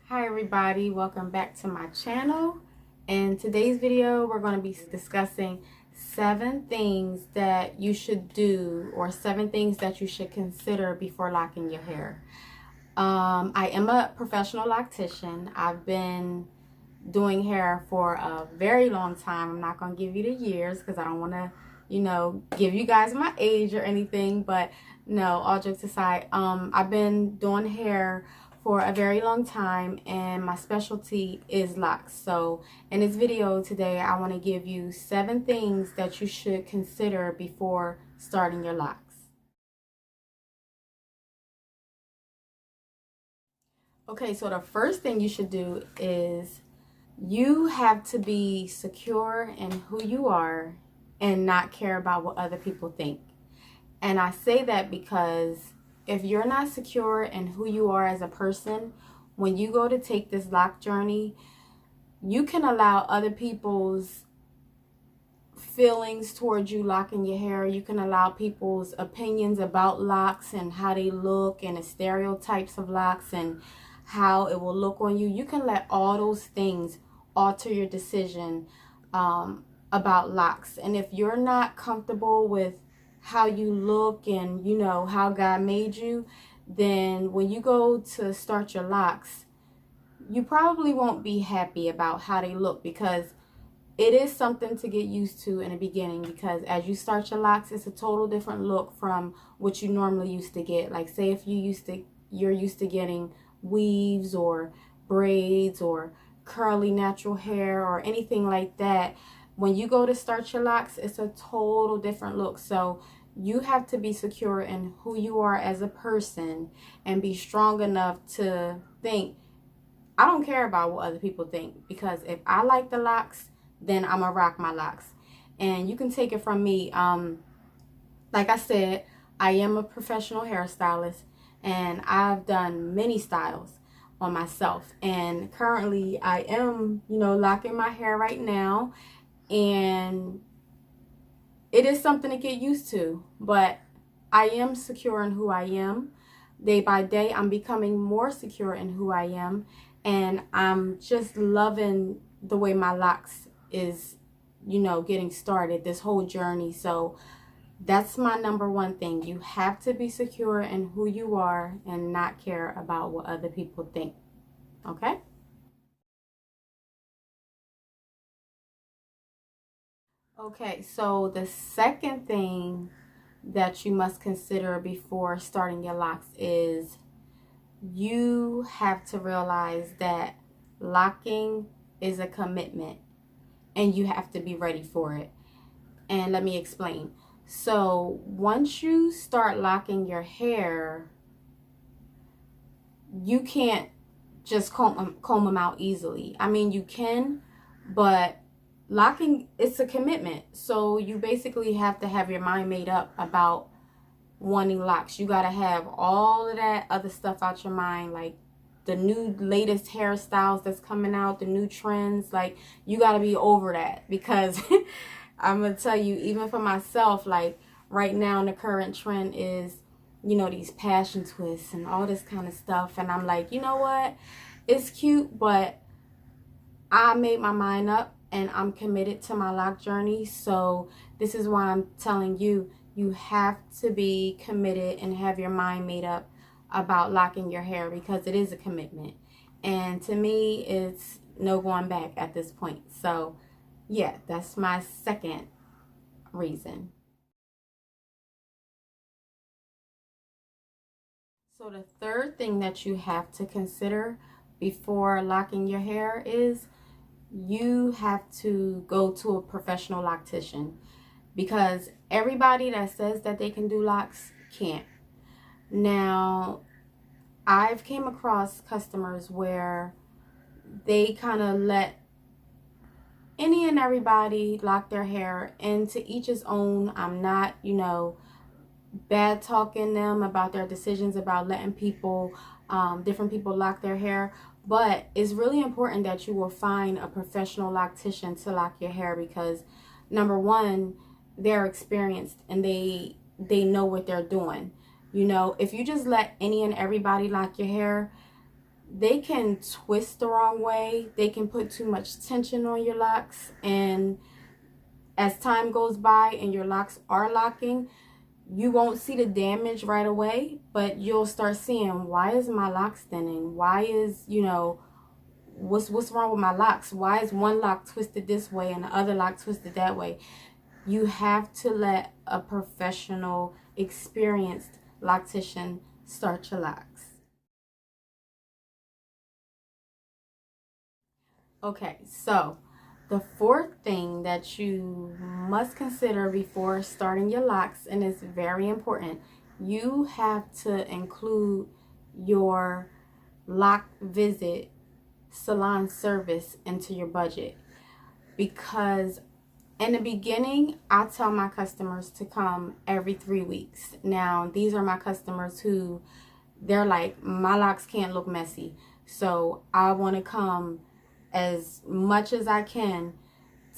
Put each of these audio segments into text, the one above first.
Hi everybody, welcome back to my channel. In today's video, we're going to be discussing 7 things that you should do, or 7 things that you should consider before locking your hair. I am a professional loctician. I've been doing hair for a very long time. I'm not going to give you the years because I don't want to, give you guys my age or anything, but no, all jokes aside, I've been doing hair for a very long time and my specialty is locks. So in this video today, I want to give you 7 things that you should consider before starting your locks. Okay, so the first thing you should do is you have to be secure in who you are and not care about what other people think. And I say that because if you're not secure in who you are as a person, when you go to take this lock journey, you can allow other people's feelings towards you locking your hair. You can allow people's opinions about locks and how they look and the stereotypes of locks and how it will look on you. You can let all those things alter your decision about locks. And if you're not comfortable with how you look and how God made you, then when you go to start your locks, you probably won't be happy about how they look, because it is something to get used to in the beginning, because as you start your locks, it's a total different look from what you normally used to get. Like, say if you're used to getting weaves or braids or curly natural hair or anything like that, when you go to start your locks, it's a total different look. So you have to be secure in who you are as a person and be strong enough to think, I don't care about what other people think, because if I like the locks, then I'm gonna rock my locks. And you can take it from me. Like I said, I am a professional hairstylist and I've done many styles on myself. And currently I am, locking my hair right now. And it is something to get used to, but I am secure in who I am. Day by day, I'm becoming more secure in who I am. And I'm just loving the way my locks is, getting started, this whole journey. So that's my number one thing. You have to be secure in who you are and not care about what other people think. Okay? Okay, so the second thing that you must consider before starting your locks is you have to realize that locking is a commitment and you have to be ready for it. And let me explain. So once you start locking your hair, you can't just comb them out easily. I mean, you can, but locking, it's a commitment. So you basically have to have your mind made up about wanting locks. You got to have all of that other stuff out your mind, like the new latest hairstyles that's coming out, the new trends. Like, you got to be over that, because I'm going to tell you, even for myself, like right now the current trend is, these passion twists and all this kind of stuff. And I'm like, you know what? It's cute, but I made my mind up and I'm committed to my lock journey. So this is why I'm telling you, you have to be committed and have your mind made up about locking your hair, because it is a commitment. And to me, it's no going back at this point. So yeah, that's my second reason. So the third thing that you have to consider before locking your hair is you have to go to a professional loctician, because everybody that says that they can do locks can't. Now, I've came across customers where they kind of let any and everybody lock their hair, and to each his own. I'm not, bad talking them about their decisions about letting people, different people lock their hair. But it's really important that you will find a professional loctician to lock your hair, because number one, they're experienced and they know what they're doing. If you just let any and everybody lock your hair, they can twist the wrong way. They can put too much tension on your locks, and as time goes by and your locks are locking, you won't see the damage right away, but you'll start seeing, why is my locks thinning? Why is, what's wrong with my locks? Why is one lock twisted this way and the other lock twisted that way? You have to let a professional, experienced loctician start your locks. Okay, so the fourth thing that you must consider before starting your locks, and it's very important, you have to include your lock visit salon service into your budget. Because in the beginning, I tell my customers to come every 3 weeks. Now, these are my customers who, they're like, my locks can't look messy, so I want to come as much as I can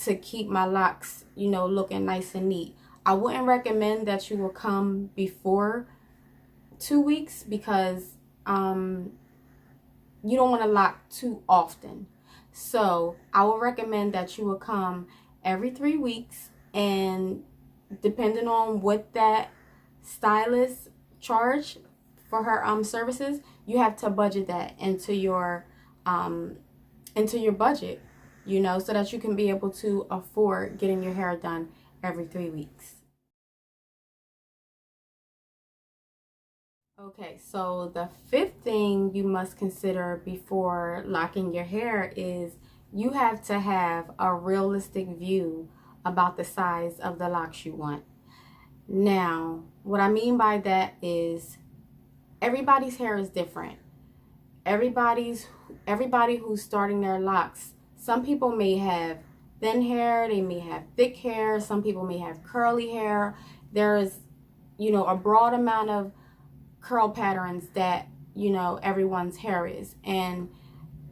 to keep my locks, looking nice and neat. I wouldn't recommend that you will come before 2 weeks, because you don't want to lock too often. So I would recommend that you will come every 3 weeks, and depending on what that stylist charge for her services, you have to budget that into your budget, so that you can be able to afford getting your hair done every 3 weeks. Okay, so the fifth thing you must consider before locking your hair is you have to have a realistic view about the size of the locks you want. Now, what I mean by that is everybody's hair is different. Everybody who's starting their locks, some people may have thin hair, they may have thick hair, some people may have curly hair. There's, a broad amount of curl patterns that, everyone's hair is, and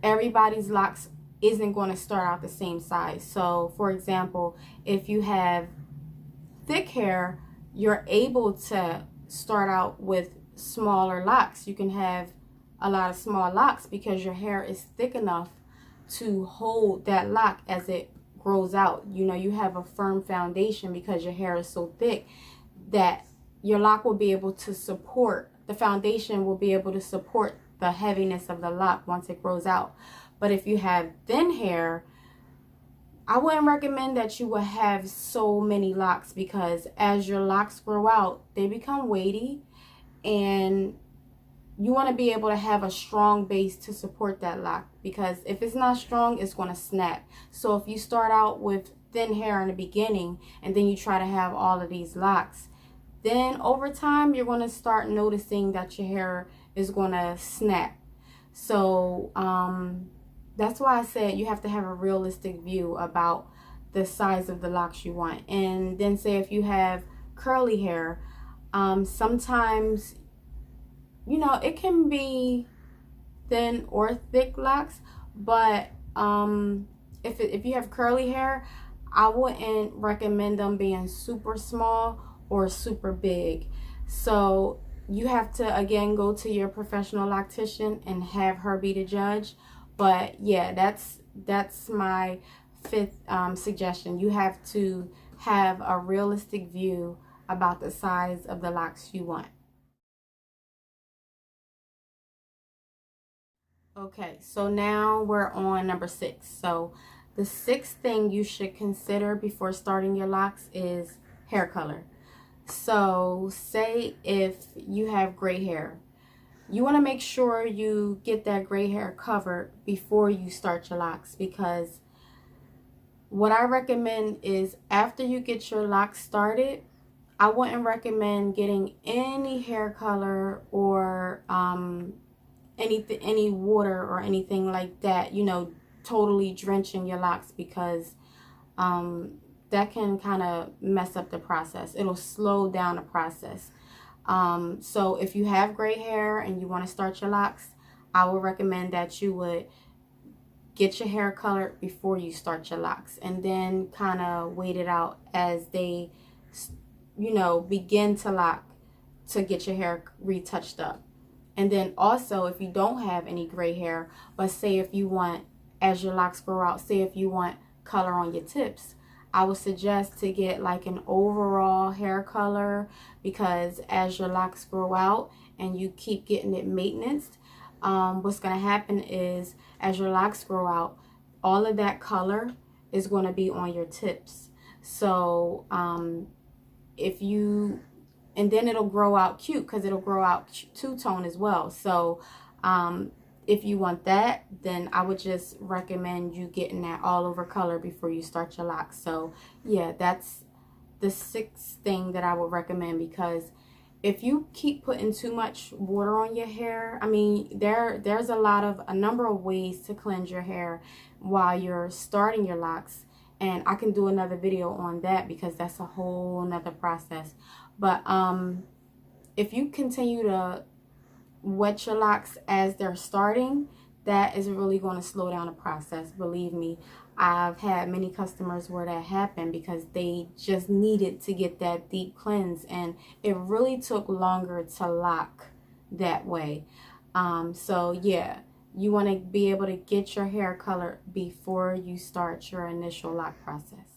everybody's locks isn't going to start out the same size. So, for example, if you have thick hair, you're able to start out with smaller locks. You can have a lot of small locks because your hair is thick enough to hold that lock as it grows out. You have a firm foundation because your hair is so thick that your lock will be able to support, the foundation will be able to support the heaviness of the lock once it grows out. But if you have thin hair, I wouldn't recommend that you would have so many locks, because as your locks grow out, they become weighty, and you want to be able to have a strong base to support that lock, because if it's not strong, it's going to snap. So if you start out with thin hair in the beginning and then you try to have all of these locks, then over time you're going to start noticing that your hair is going to snap. So that's why I said you have to have a realistic view about the size of the locks you want. And then say if you have curly hair, sometimes it can be thin or thick locks, but if you have curly hair, I wouldn't recommend them being super small or super big. So you have to, again, go to your professional loctician and have her be the judge. But yeah, that's my fifth suggestion. You have to have a realistic view about the size of the locks you want. Okay, so now we're on number 6. So the sixth thing you should consider before starting your locks is hair color. So say if you have gray hair, you want to make sure you get that gray hair covered before you start your locks, because what I recommend is after you get your locks started, I wouldn't recommend getting any hair color or any water or anything like that, totally drenching your locks, because that can kind of mess up the process. It'll slow down the process. So if you have gray hair and you want to start your locks, I would recommend that you would get your hair colored before you start your locks, and then kind of wait it out as they, begin to lock, to get your hair retouched up. And then also, if you don't have any gray hair, but say if you want, as your locks grow out, say if you want color on your tips, I would suggest to get like an overall hair color, because as your locks grow out and you keep getting it maintenance, what's going to happen is as your locks grow out, all of that color is going to be on your tips. So if you, and then it'll grow out cute because it'll grow out two-tone as well. So if you want that, then I would just recommend you getting that all over color before you start your locks. So yeah, that's the 6th thing that I would recommend, because if you keep putting too much water on your hair, I mean, there's a number of ways to cleanse your hair while you're starting your locks. And I can do another video on that because that's a whole nother process. But if you continue to wet your locks as they're starting, that is really going to slow down the process. Believe me, I've had many customers where that happened because they just needed to get that deep cleanse, and it really took longer to lock that way. So yeah, you want to be able to get your hair color before you start your initial lock process.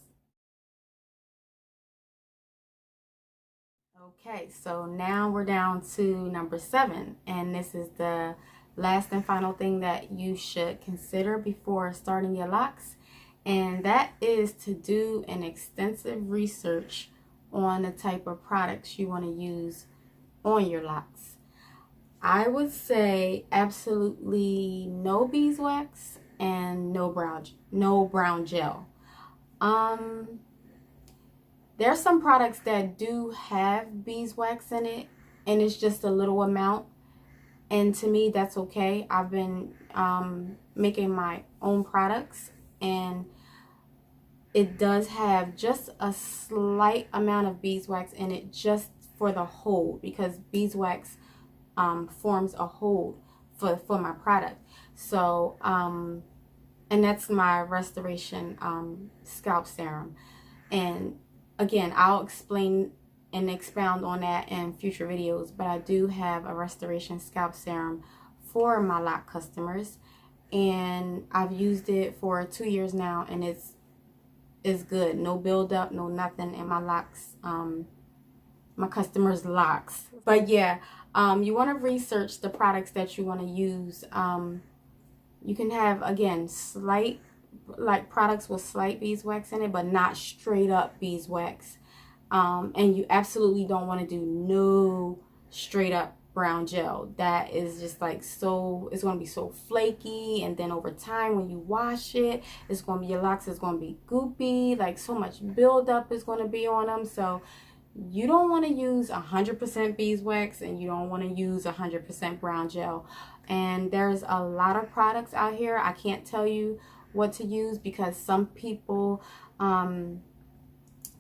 Okay, so now we're down to number 7, and this is the last and final thing that you should consider before starting your locks, and that is to do an extensive research on the type of products you want to use on your locks. I would say absolutely no beeswax and no brown gel. There's some products that do have beeswax in it, and it's just a little amount. And to me, that's okay. I've been making my own products, and it does have just a slight amount of beeswax in it, just for the hold, because beeswax forms a hold for my product. So, and that's my restoration scalp serum. And again, I'll explain and expound on that in future videos, but I do have a restoration scalp serum for my lock customers, and I've used it for 2 years now, and it's good. No buildup, no nothing in my locks, my customers' locks. But yeah, you want to research the products that you want to use. You can have, again, slight, like products with slight beeswax in it, but not straight up beeswax. And you absolutely don't want to do no straight up brown gel. That is just like so, it's going to be so flaky, and then over time when you wash it, it's going to be, your locks is going to be goopy, like so much buildup is going to be on them. So you don't want to use 100% beeswax, and you don't want to use 100% brown gel. And there's a lot of products out here. I can't tell you what to use because some people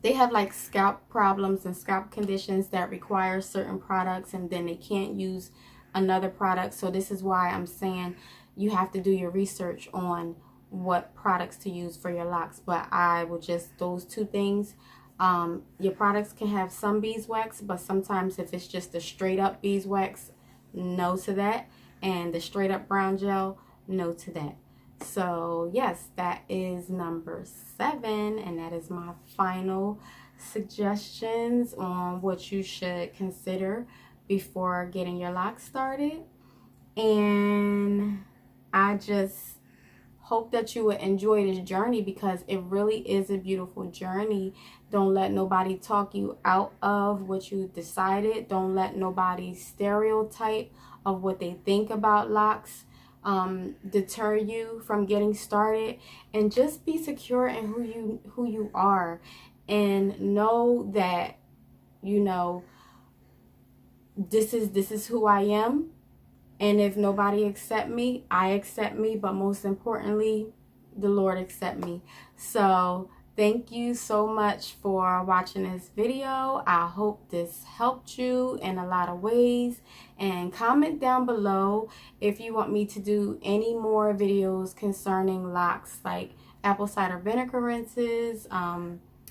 they have like scalp problems and scalp conditions that require certain products, and then they can't use another product. So this is why I'm saying you have to do your research on what products to use for your locks. But I would just, those 2 things. Your products can have some beeswax, but sometimes if it's just a straight up beeswax, no to that, and the straight up brown gel, no to that. So yes, that is number 7, and that is my final suggestions on what you should consider before getting your locks started. And I just hope that you would enjoy this journey, because it really is a beautiful journey. Don't let nobody talk you out of what you decided. Don't let nobody stereotype of what they think about locks deter you from getting started. And just be secure in who you are, and know that, you know, this is who I am. And if nobody accept me, I accept me. But most importantly, the Lord accept me. So thank you so much for watching this video. I hope this helped you in a lot of ways. And comment down below if you want me to do any more videos concerning locks, like apple cider vinegar rinses,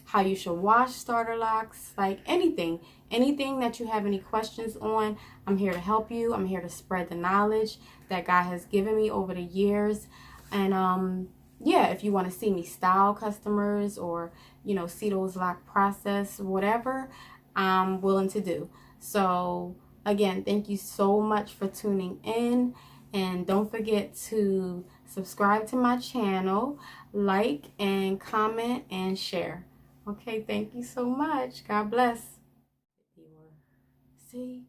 how you should wash starter locks, like anything that you have any questions on. I'm here to help you. I'm here to spread the knowledge that God has given me over the years. And yeah, if you want to see me style customers or, you know, see those lock process, whatever, I'm willing to do. So again, thank you so much for tuning in, and don't forget to subscribe to my channel, like and comment and share. Okay, thank you so much. God bless. See?